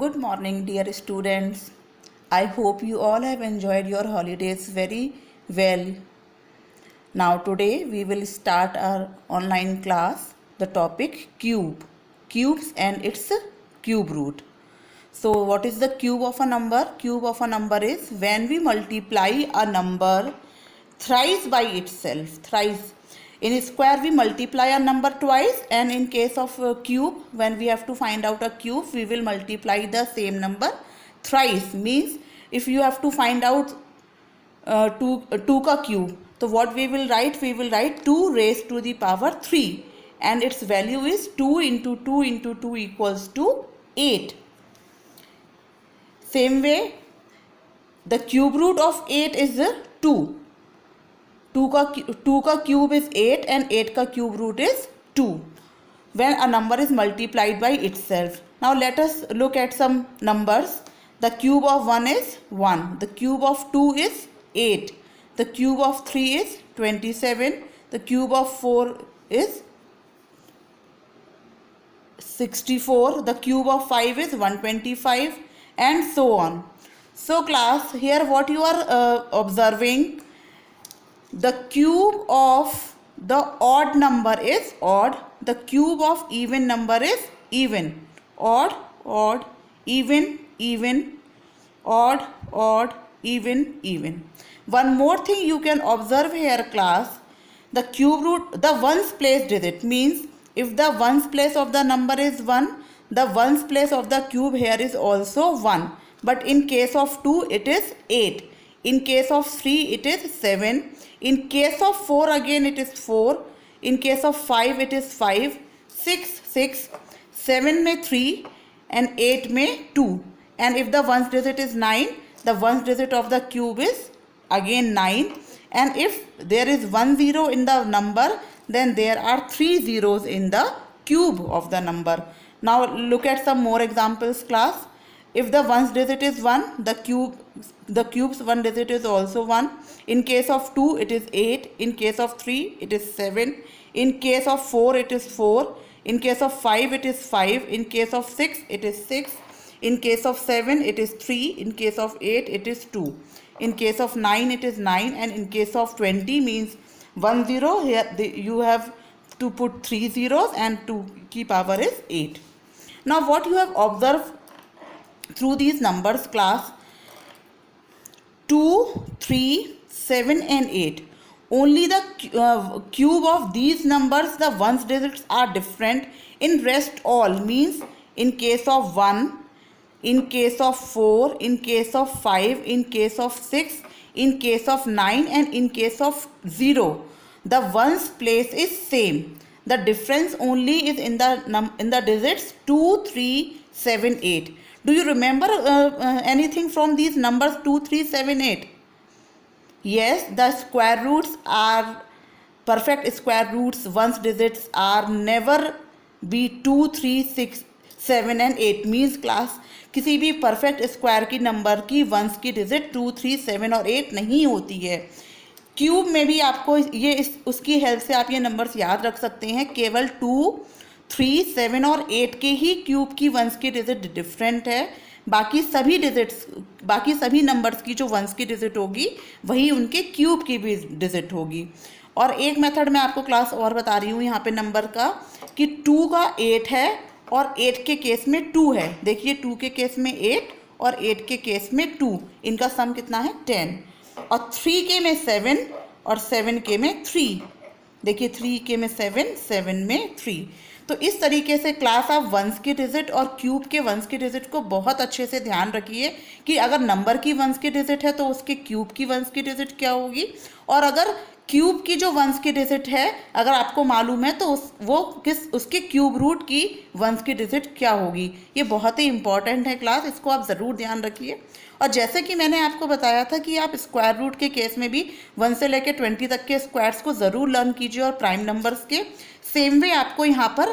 Good morning, dear students. I hope you all have enjoyed your holidays very well. Now, today we will start our online class. The topic cube, cubes and its cube root. So, what is the cube of a number? Cube of a number is when we multiply a number thrice by itself. Thrice. In square we multiply a number twice, and in case of cube, when we have to find out a cube, we will multiply the same number thrice. Means if you have to find out 2 का cube, so what we will write? We will write 2 raised to the power 3, and its value is 2 into 2 into 2 equals to 8. Same way, the cube root of 8 is 2. 2 का cube is 8 and 8 का cube root is 2 when a number is multiplied by itself. Now let us look at some numbers. The cube of 1 is 1. The cube of 2 is 8. The cube of 3 is 27. The cube of 4 is 64. The cube of 5 is 125, and so on. So class, here what you are observing, the cube of the odd number is odd. The cube of even number is even. Odd, odd, even, even, odd, odd, even, even. One more thing you can observe here, class. The cube root, the ones place digit, means if the ones place of the number is 1, the ones place of the cube here is also 1. But in case of 2, it is 8. In case of 3, it is 7. In case of 4, again it is 4. In case of 5, it is 5. 6, 6. 7 में 3 and 8 में 2. And if the ones digit is 9, the ones digit of the cube is again 9. And if there is 1 0 in the number, then there are 3 zeros in the cube of the number. Now look at some more examples, class. If the ones digit is 1, the cube's one digit is also 1. In case of 2, it is 8. In case of 3, it is 7. In case of 4, it is 4. In case of 5, it is 5. In case of 6, it is 6. In case of 7, it is 3. In case of 8, it is 2. In case of 9, it is 9. And in case of 20, means 1 0, here you have to put 3 zeros, and 2 की power is 8. Now what you have observed through these numbers, class, 2, 3, 7 and 8. Only the cube of these numbers, the ones digits are different. In rest all, means in case of 1, in case of 4, in case of 5, in case of 6, in case of 9 and in case of 0, the ones place is same. The difference only is in the digits 2, 3, 7, 8. Do you remember anything from these numbers 2, 3, 7, 8? Yes, the square roots are perfect square roots. Ones digits are never be 2, 3, 6, 7 and 8. Means class, किसी भी perfect square की number की once की digit 2, 3, 7 और 8 नहीं होती है. Cube में भी आपको ये उसकी हेल्प से आप ये नंबर्स याद रख सकते हैं. केवल 2, 3, 7 और 8 के ही क्यूब की वंस की डिजिट डिफरेंट है. बाकी सभी नंबर्स की जो वंस की डिजिट होगी वही उनके क्यूब की भी डिजिट होगी. और एक मेथड मैं आपको क्लास और बता रही हूँ यहाँ पे नंबर का, कि 2 का 8 है और 8 के केस में 2 है. देखिए 2 के केस में 8 और 8 के केस में 2. इनका सम कितना है? 10. और 3 के में 7 और 7 के में 3. देखिए 3 के में 7, 7 में 3. तो इस तरीके से क्लास आप वंस की डिजिट और क्यूब के वंस की डिजिट को बहुत अच्छे से ध्यान रखिए कि अगर नंबर की वंस की डिजिट है तो उसके क्यूब की वंस की डिजिट क्या होगी, और अगर क्यूब की जो वंस की डिजिट है अगर आपको मालूम है तो उसके क्यूब रूट की वंस की डिजिट क्या होगी. ये बहुत ही इंपॉर्टेंट है क्लास, इसको आप ज़रूर ध्यान रखिए. और जैसे कि मैंने आपको बताया था कि आप स्क्वायर रूट के केस में भी 1 से लेकर 20 तक के स्क्वायर्स को ज़रूर लर्न कीजिए और प्राइम नंबर्स के. सेम वे आपको यहाँ पर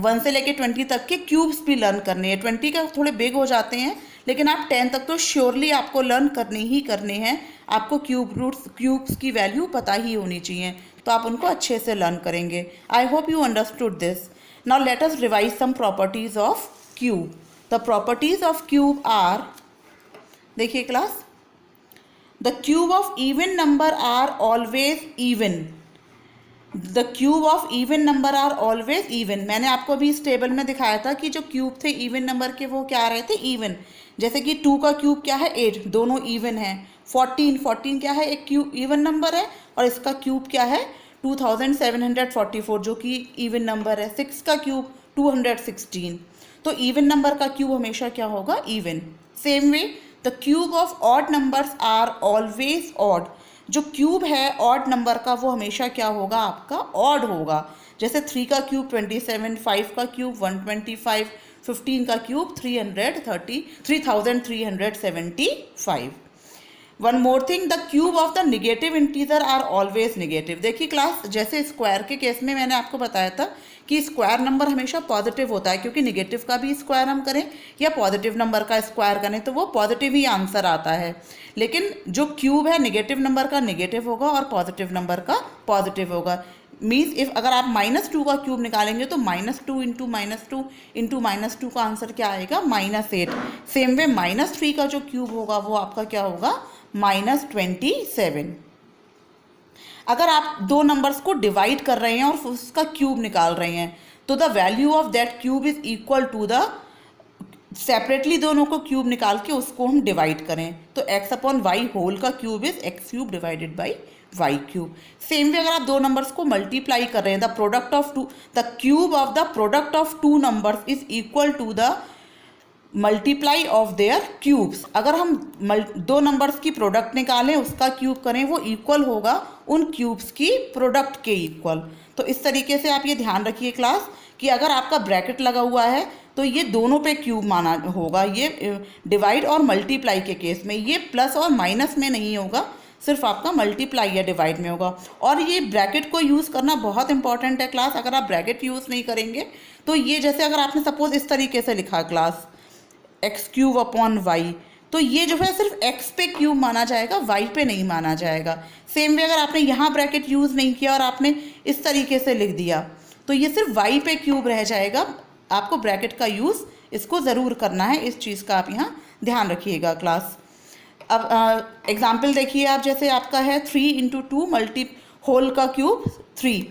1 से लेकर 20 तक के क्यूब्स भी लर्न करने हैं. 20 का थोड़े बिग हो जाते हैं, लेकिन आप 10 तक तो श्योरली आपको लर्न करने हैं. आपको क्यूब्स की वैल्यू पता ही होनी चाहिए, तो आप उनको अच्छे से लर्न करेंगे. I hope you understood this. Now let us revise some properties of cube. The properties of cube are, देखिए class, the cube of even number are always even, the cube of even number are always even. मैंने आपको अभी इस table में दिखाया था कि जो क्यूब थे इवन नंबर के वो क्या आ रहे थे, इवन। जैसे कि 2 का क्यूब क्या है 8, दोनों इवन है। 14 क्या है, एक क्यूब इवन नंबर है, और इसका क्यूब क्या है 2744 जो कि इवन नंबर है। 6 का क्यूब 216, तो इवन नंबर का क्यूब हमेशा क्या होगा, even. Same way the cube of odd numbers are always odd, जो क्यूब है ऑड नंबर का वो हमेशा क्या होगा, आपका ऑड होगा। जैसे 3 का क्यूब 27, 5 का क्यूब 125, 15 का cube 3375। One more thing, the cube of the negative integer are always negative. देखिए क्लास, जैसे स्क्वायर के केस में मैंने आपको बताया था कि स्क्वायर नंबर हमेशा पॉजिटिव होता है, क्योंकि निगेटिव का भी स्क्वायर हम करें या पॉजिटिव नंबर का स्क्वायर करें तो वो पॉजिटिव ही आंसर आता है। लेकिन जो क्यूब है निगेटिव नंबर का निगेटिव होगा और पॉजिटिव नंबर का पॉजिटिव होगा। मीन्स इफ अगर आप -2 का क्यूब निकालेंगे तो -2 इंटू -2 का आंसर क्या आएगा, -8। सेम वे -3 का जो क्यूब होगा वो आपका क्या होगा, -27। अगर आप दो नंबर्स को डिवाइड कर रहे हैं और उसका क्यूब निकाल रहे हैं तो the value of that cube is equal to the, separately दोनों को क्यूब निकाल के उसको हम डिवाइड करें तो x अपॉन वाई होल का cube is x cube divided by y cube. Same way अगर आप दो नंबर्स को मल्टीप्लाई कर रहे हैं, the product of two, the cube of the product of two numbers is equal to the multiply of their cubes. अगर हम दो नंबर्स की प्रोडक्ट निकालें उसका क्यूब करें वो इक्वल होगा उन क्यूब्स की प्रोडक्ट के इक्वल। तो इस तरीके से आप ये ध्यान रखिए क्लास कि अगर आपका ब्रैकेट लगा हुआ है तो ये दोनों पे क्यूब माना होगा, ये डिवाइड और मल्टीप्लाई के केस में। ये प्लस और माइनस में नहीं होगा, सिर्फ आपका मल्टीप्लाई या डिवाइड में होगा। और ये ब्रैकेट को यूज़ करना बहुत इंपॉर्टेंट है क्लास। अगर आप ब्रैकेट यूज़ नहीं करेंगे तो ये, जैसे अगर आपने सपोज इस तरीके से लिखा class x cube upon y, तो ये जो है सिर्फ x पे क्यूब माना जाएगा, y पे नहीं माना जाएगा। सेम वे अगर आपने यहाँ ब्रैकेट यूज़ नहीं किया और आपने इस तरीके से लिख दिया तो ये सिर्फ y पे क्यूब रह जाएगा। आपको ब्रैकेट का यूज़ इसको ज़रूर करना है, इस चीज़ का आप यहाँ ध्यान रखिएगा क्लास। अब एग्जाम्पल देखिए आप, जैसे आपका है 3 इंटू 2 मल्टी होल का cube 3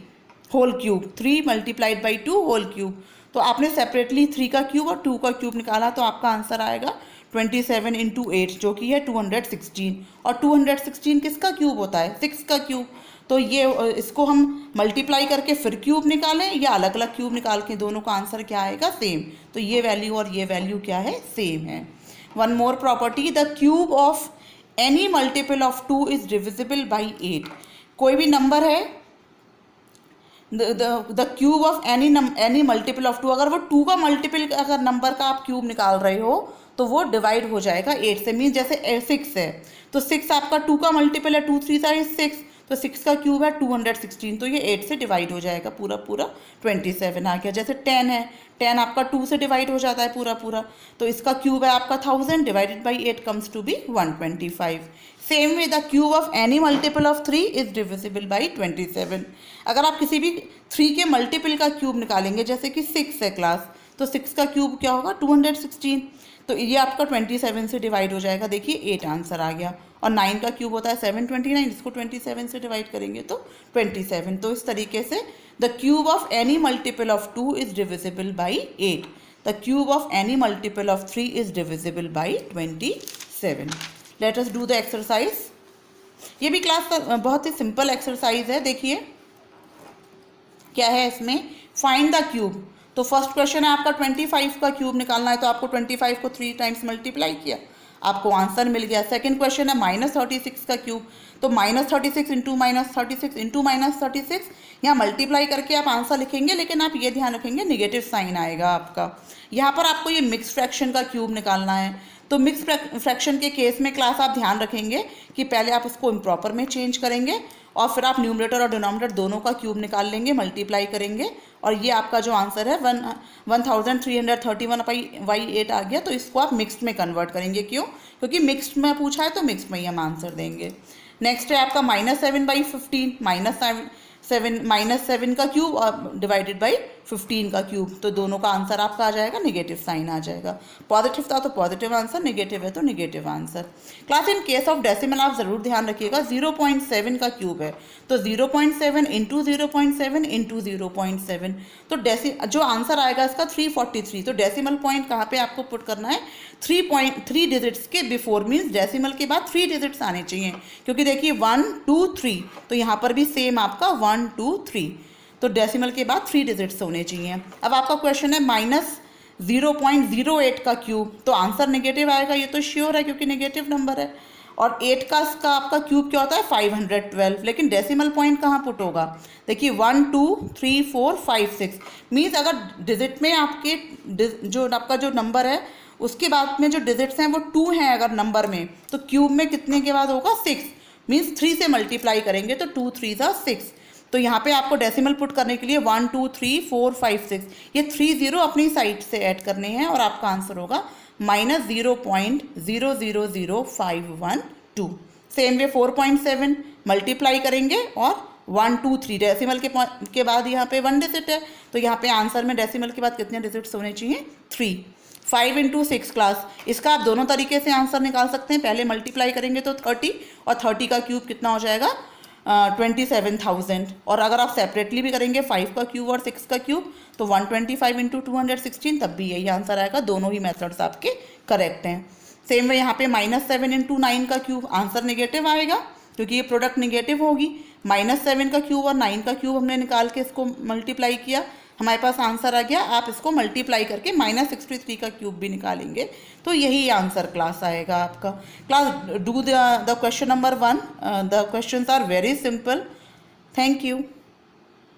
whole cube, 3 multiplied by 2 whole cube. तो आपने सेपरेटली 3 का क्यूब और 2 का क्यूब निकाला तो आपका आंसर आएगा 27 इंटू 8 जो कि है 216। और 216 किसका क्यूब होता है, 6 का क्यूब। तो ये इसको हम मल्टीप्लाई करके फिर क्यूब निकालें या अलग अलग क्यूब निकाल के, दोनों का आंसर क्या आएगा, सेम। तो ये वैल्यू और ये वैल्यू क्या है, सेम है। One more property, the cube of any multiple of 2 is divisible by 8। कोई भी नंबर है, the cube of any multiple of 2, अगर वो 2 का मल्टीपल अगर नंबर का आप क्यूब निकाल रहे हो तो वो डिवाइड हो जाएगा 8 से। मीन जैसे 6 है तो 6 आपका 2 का मल्टीपल है, 2 3 6, तो 6 का क्यूब है 216, तो ये 8 से डिवाइड हो जाएगा पूरा पूरा 27 आ गया। जैसे 10 है, 10 आपका 2 से डिवाइड हो जाता है पूरा पूरा, तो इसका क्यूब है आपका 1000 divided by 8 comes to be 125। Same way the cube of any multiple of 3 is divisible by 27। अगर आप किसी भी 3 के मल्टीपल का क्यूब निकालेंगे, जैसे कि 6 है क्लास, तो 6 का क्यूब क्या होगा 216, तो ये आपका 27 से डिवाइड हो जाएगा। देखिए 8 आंसर आ गया। और 9 का क्यूब होता है 729, इसको 27 से डिवाइड करेंगे तो 27। तो इस तरीके से the cube of any multiple of 2 is divisible by 8, the cube of any multiple of 3 is divisible by 27। Let us do the exercise. ये भी क्लास का बहुत ही सिंपल एक्सरसाइज है। देखिए क्या है इसमें, फाइंड द क्यूब। तो फर्स्ट क्वेश्चन है आपका 25 का क्यूब निकालना है, तो आपको 25 को 3 टाइम्स मल्टीप्लाई किया, आपको आंसर मिल गया। सेकंड क्वेश्चन है -36 का क्यूब, तो -36 इंटू -36 इंटू -36, यहाँ मल्टीप्लाई करके आप आंसर लिखेंगे, लेकिन आप ये ध्यान रखेंगे नेगेटिव साइन आएगा आपका। यहाँ पर आपको ये मिक्स फ्रैक्शन का क्यूब निकालना है, तो मिक्स फ्रैक्शन के केस में क्लास आप ध्यान रखेंगे कि पहले आप उसको इम्प्रॉपर में चेंज करेंगे और फिर आप न्यूमरेटर और डिनोमिनेटर दोनों का क्यूब निकाल लेंगे, मल्टीप्लाई करेंगे, और ये आपका जो आंसर है 1331/8 आ गया। तो इसको आप मिक्स्ड में कन्वर्ट करेंगे, क्यों, क्योंकि मिक्स्ड में पूछा है तो मिक्स्ड में ही हम आंसर देंगे। नेक्स्ट है आपका -7/15, -7 का क्यूब डिवाइडेड बाई 15 का क्यूब, तो दोनों का आंसर आपका आ जाएगा नेगेटिव साइन आ जाएगा। पॉजिटिव था तो पॉजिटिव आंसर, नेगेटिव है तो negative answer. Class in case of decimal आप ज़रूर ध्यान रखिएगा, 0.7 का क्यूब है तो 0.7 इंटू 0.7 इंटू 0.7, तो जो आंसर आएगा इसका 343। तो डेसिमल पॉइंट कहाँ पे आपको पुट करना है, 3 डिजिट्स के बिफोर, मीन्स डेसिमल के बाद 3 डिजिट्स आने चाहिए, क्योंकि देखिए 1 2 3, तो यहाँ पर भी सेम आपका 1 2 3, तो डेसिमल के बाद 3 डिजिट्स होने चाहिए। अब आपका क्वेश्चन है -0.08 का क्यूब, तो आंसर नेगेटिव आएगा, ये तो श्योर है क्योंकि नेगेटिव नंबर है। और 8 का इसका आपका क्यूब क्या होता है 512, लेकिन डेसिमल पॉइंट कहाँ पुट होगा, देखिए 1 2 3 4 5 6, मीन्स अगर डिजिट में आपके जो आपका जो नंबर है उसके बाद में जो डिजिट्स हैं वो 2 हैं अगर नंबर में, तो क्यूब में कितने के बाद होगा 6, मीन्स 3 से मल्टीप्लाई करेंगे तो 2 3 6, तो यहाँ पे आपको डेसिमल पुट करने के लिए 1 2 3 4 5 6, ये 3 0 अपनी साइड से ऐड करने हैं और आपका आंसर होगा -0.000512। सेम वे 4.7 मल्टीप्लाई करेंगे और 1 2 3 डेसिमल के बाद यहाँ पे 1 डिजिट है, तो यहाँ पे आंसर में डेसिमल के बाद कितने डिजिट्स होने चाहिए 3। 5 इंटू 6 क्लास, इसका आप दोनों तरीके से आंसर निकाल सकते हैं, पहले मल्टीप्लाई करेंगे तो 30 और 30 का क्यूब कितना हो जाएगा 27,000, और अगर आप सेपरेटली भी करेंगे 5 का क्यूब और 6 का क्यूब तो 125 इंटू 216, तब भी यही आंसर आएगा, दोनों ही मेथड्स आपके करेक्ट हैं। सेम वे यहाँ पे -7 इंटू 9 का क्यूब, आंसर नेगेटिव आएगा क्योंकि ये प्रोडक्ट नेगेटिव होगी। -7 का क्यूब और 9 का क्यूब हमने निकाल के इसको मल्टीप्लाई किया, हमारे पास आंसर आ गया, आप इसको मल्टीप्लाई करके -63 का क्यूब भी निकालेंगे तो यही आंसर क्लास आएगा आपका। Class do the question number 1, the questions are very simple. Thank you.